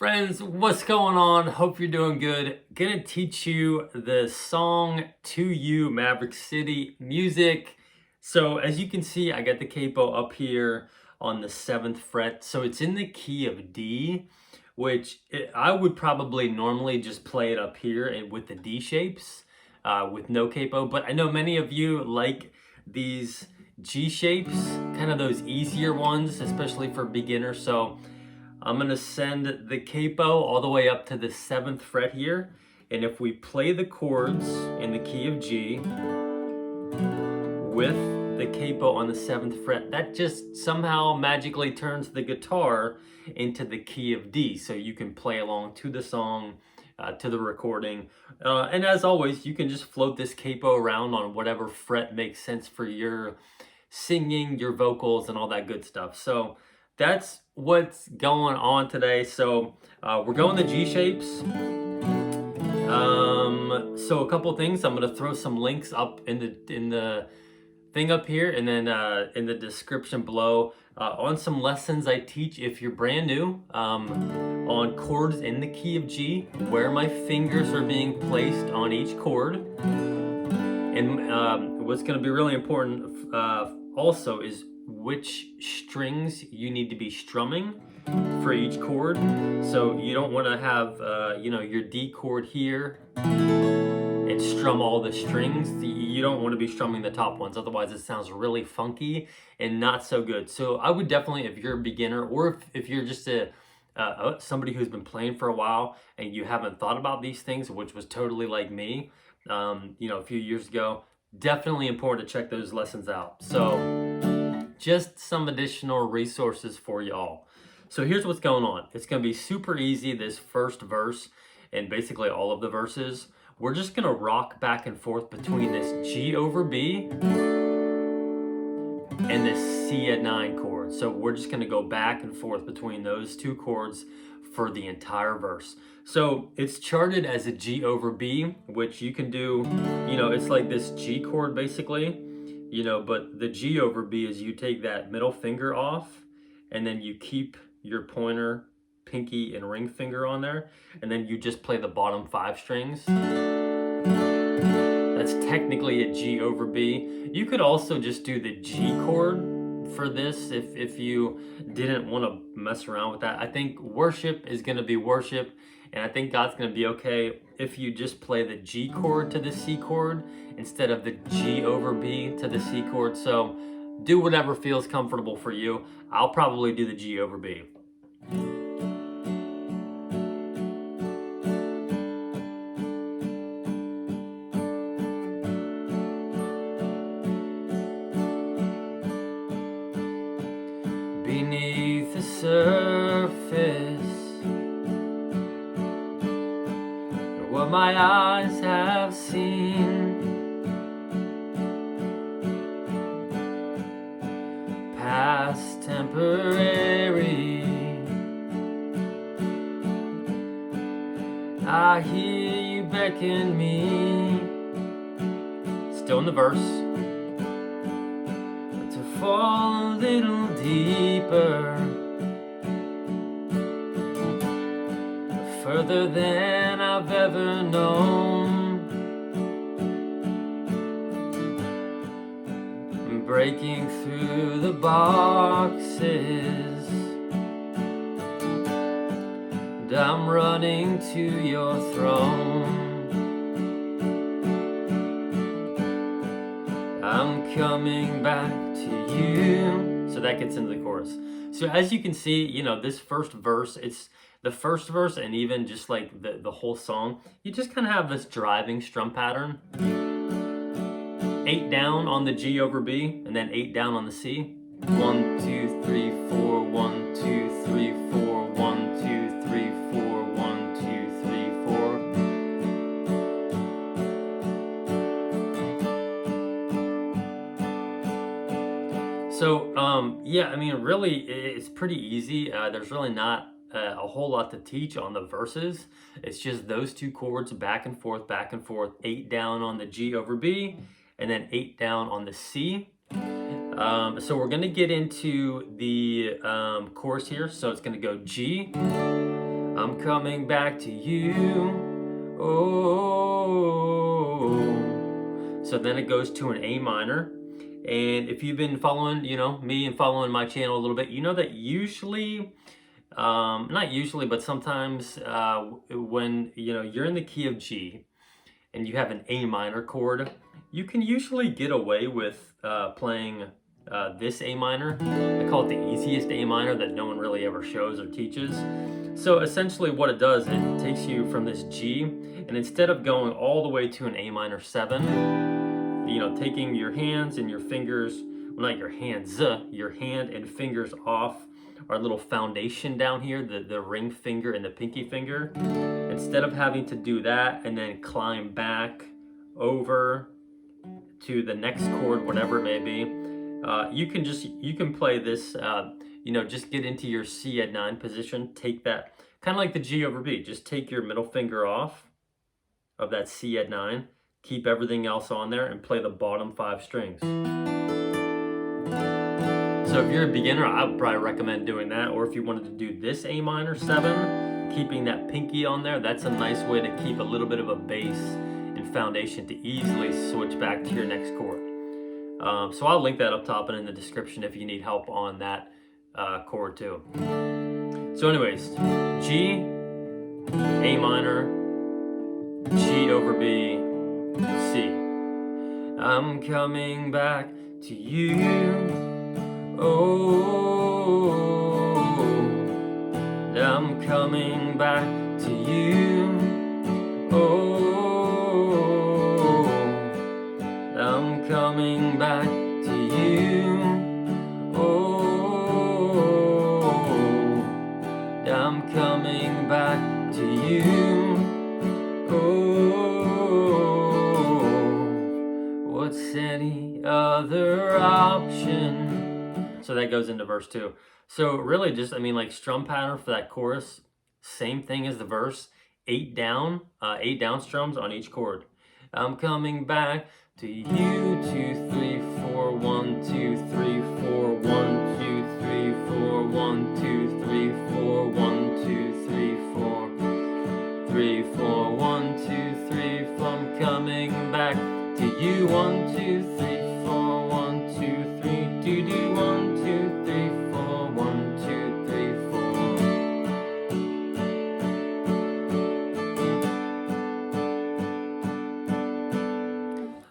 Friends, what's going on? Hope you're doing good. Gonna teach you the song To You, Maverick City music. So as you can see, I got the capo up here on the 7th fret. So it's in the key of D, which I would probably normally just play it up here and with the D shapes with no capo. But I know many of you like these G shapes, kind of those easier ones, especially for beginners. So I'm gonna send the capo all the way up to the 7th fret here. And if we play the chords in the key of G with the capo on the 7th fret, that just somehow magically turns the guitar into the key of D. So you can play along to the song, to the recording. And as always, you can just float this capo around on whatever fret makes sense for your singing, your vocals, and all that good stuff. So that's what's going on today. So we're going the G shapes. So a couple things. I'm gonna throw some links up in the thing up here, and then in the description below on some lessons I teach if you're brand new on chords in the key of G, where my fingers are being placed on each chord. And what's going to be really important also is which strings you need to be strumming for each chord. So you don't want to have your D chord here and strum all the strings. You don't want to be strumming the top ones, otherwise it sounds really funky and not so good. So I would definitely, if you're a beginner, or if you're just somebody who's been playing for a while and you haven't thought about these things, which was totally like me a few years ago, definitely important to check those lessons out. So just some additional resources for y'all. So here's what's going on. It's going to be super easy, this first verse, and basically all of the verses. We're just going to rock back and forth between this G over B and this C at 9 chord. So we're just going to go back and forth between those two chords for the entire verse. So it's charted as a G over B, which you can do, it's like this G chord basically, but the G over B is you take that middle finger off and then you keep your pointer, pinky, and ring finger on there, and then you just play the bottom 5 strings. That's technically a G over B. You could also just do the G chord for this if you didn't want to mess around with that. I think worship is going to be worship, and I think God's going to be okay if you just play the G chord to the C chord instead of the G over B to the C chord. So do whatever feels comfortable for you. I'll probably do the G over B. Beneath the surface, what my eyes have seen, past temporary, I hear you beckon me, still in the verse, to fall a little deeper, further than I've ever known, breaking through the boxes, and I'm running to your throne. I'm coming back to you. So that gets into the chorus. So as you can see, this first verse, it's the first verse, and even just like the whole song, you just kind of have this driving strum pattern. 8 down on the G over B, and then 8 down on the C. 1, 2, 3, 4, 1, 2, 3, 4, 1, 2, 3, 4, 1, 2, 3, 4. So, really, it's pretty easy. There's really not a whole lot to teach on the verses. It's just those two chords back and forth, 8 down on the G over B, and then 8 down on the C. So we're going to get into the chorus here. So it's going to go G. I'm coming back to you. Oh. So then it goes to an A minor. And if you've been following, you know, me and following my channel a little bit, you know that usually, not usually, but sometimes when, you know, you're in the key of G and you have an A minor chord, you can usually get away with playing this A minor. I call it the easiest A minor that no one really ever shows or teaches. So essentially what it does, it takes you from this G, and instead of going all the way to an A minor 7, you know, taking your hands and your fingers, well, not your hands, your hand and fingers off our little foundation down here, the ring finger and the pinky finger. Instead of having to do that and then climb back over to the next chord, whatever it may be, you can play this, you know, just get into your C at 9 position, take that, kind of like the G over B, just take your middle finger off of that C at 9, keep everything else on there, and play the bottom 5 strings. So if you're a beginner, I would probably recommend doing that, or if you wanted to do this A minor 7, keeping that pinky on there, that's a nice way to keep a little bit of a base and foundation to easily switch back to your next chord. So I'll link that up top and in the description if you need help on that chord too. So anyways, G, A minor, G over B, C. I'm coming back to you. Oh, I'm coming back to you. Oh, I'm coming back to you. Oh, I'm coming back to you. Oh, what's any other option? So that goes into verse 2. So really just, I mean, like strum pattern for that chorus, same thing as the verse, 8 down strums on each chord. I'm coming back to you, 2, 3, 4, 1, 2, 3, 4, 1, 2, 3, 4, 1, 2, 3, 4, 1, 2, 3, 4, 3, 4, 1, 2, 3, 4. I'm coming back to you, 1, 2, 3, 4, 1, 2, 3, 2, 1, 2, 3, 4, 1, 2, 3, 4.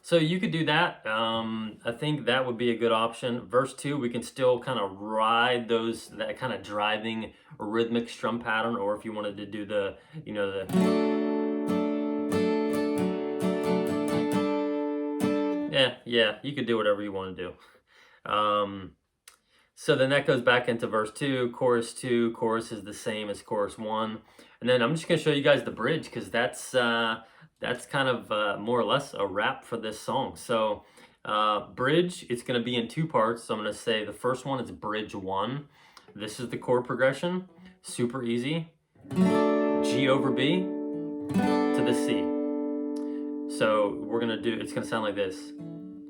So you could do that. I think that would be a good option. Verse 2, we can still kind of ride that kind of driving rhythmic strum pattern, or if you wanted to do the, you know, yeah, you could do whatever you want to do. So then that goes back into verse 2, chorus 2. Chorus is the same as chorus 1. And then I'm just going to show you guys the bridge, because that's kind of more or less a wrap for this song. So bridge, it's going to be in 2 parts. So I'm going to say the first one is bridge 1. This is the chord progression, super easy. G over B to the C. So we're going to do, it's going to sound like this.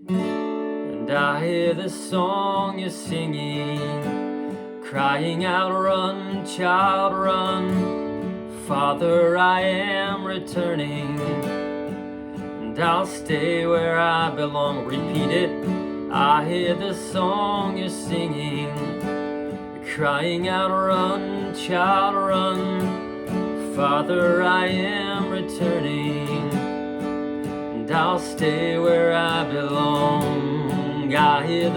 And I hear the song you're singing, crying out, run, child, run. Father, I am returning, and I'll stay where I belong. Repeat it. I hear the song you're singing, crying out, run, child, run. Father, I am returning, and I'll stay where I belong. I hear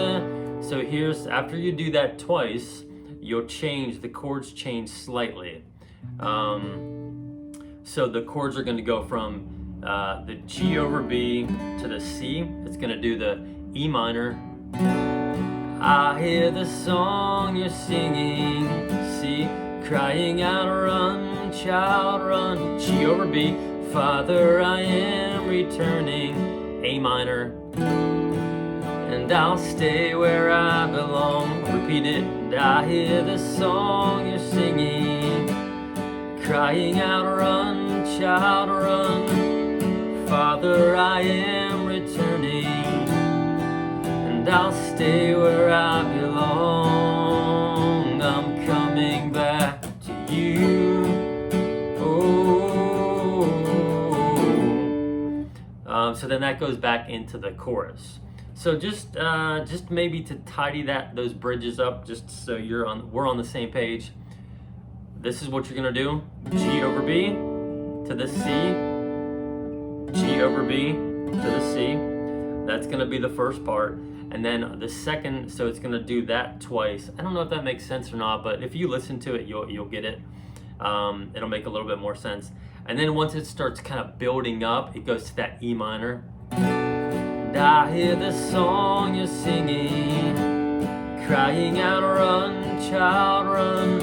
so here's, after you do that twice, you'll change, the chords change slightly. So the chords are going to go from the G over B to the C. It's going to do the E minor. I hear the song you're singing, C, crying out, run, child, run. G over B, Father, I am returning, A minor, and I'll stay where I belong. Repeat it. And I hear the song you're singing, crying out, run, child, run. Father, I am returning, and I'll stay where I belong. I'm coming back to you. So then that goes back into the chorus. So just maybe to tidy those bridges up, just so we're on the same page. This is what you're gonna do: G over B to the C, G over B to the C. That's gonna be the first part. And then the second, so it's gonna do that twice. I don't know if that makes sense or not, but if you listen to it, you'll get it. It'll make a little bit more sense. And then once it starts kind of building up, it goes to that E minor. And I hear the song you're singing, crying out, run, child, run.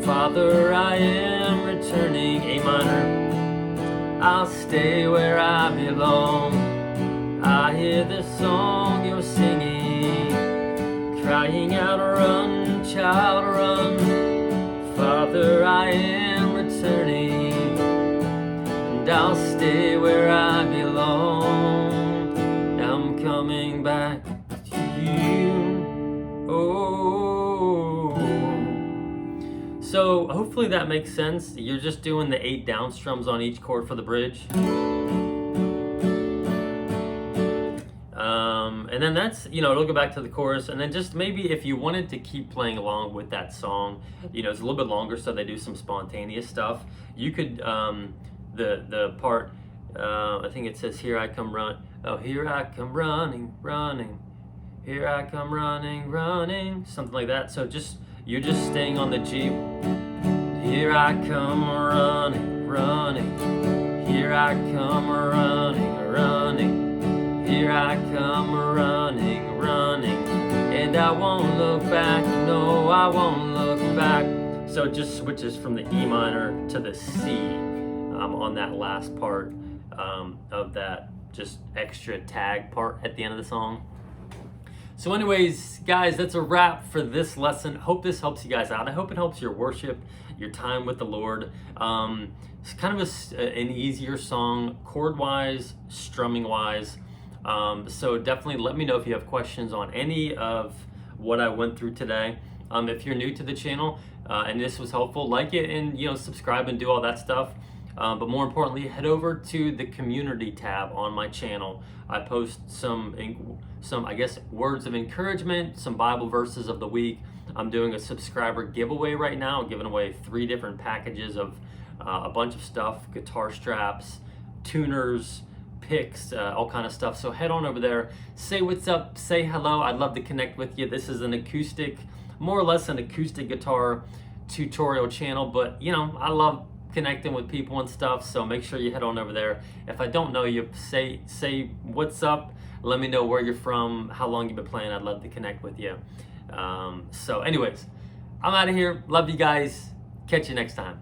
Father, I am returning, A minor. I'll stay where I belong. I hear the song you're singing, crying out, run, child, run. Father, I am returning, and I'll stay where I belong. I'm coming back to you. Oh. So hopefully that makes sense. You're just doing the 8 down strums on each chord for the bridge. And then that's, it'll go back to the chorus. And then just maybe if you wanted to keep playing along with that song, it's a little bit longer, so they do some spontaneous stuff. You could, the part, I think it says, here I come run. Oh, here I come running, running. Here I come running, running. Something like that. So you're just staying on the G. Here I come running, running. Here I come running, running. Here I come running, running, and I won't look back, no, I won't look back. So it just switches from the E minor to the C on that last part of that just extra tag part at the end of the song. So anyways, guys, that's a wrap for this lesson. Hope this helps you guys out. I hope it helps your worship, your time with the Lord. It's kind of an easier song, chord-wise, strumming-wise. So definitely let me know if you have questions on any of what I went through today. If you're new to the channel and this was helpful, like it and subscribe and do all that stuff. But more importantly, head over to the community tab on my channel. I post some I guess words of encouragement, some Bible verses of the week. I'm doing a subscriber giveaway right now. I'm giving away 3 different packages of a bunch of stuff: guitar straps, tuners, picks, all kind of stuff. So head on over there, say what's up, say hello. I'd love to connect with you. This is an acoustic, more or less an acoustic guitar tutorial channel, but I love connecting with people and stuff, so make sure you head on over there. If I don't know you, say what's up, let me know where you're from, how long you've been playing. I'd love to connect with you. So anyways, I'm out of here. Love you guys. Catch you next time.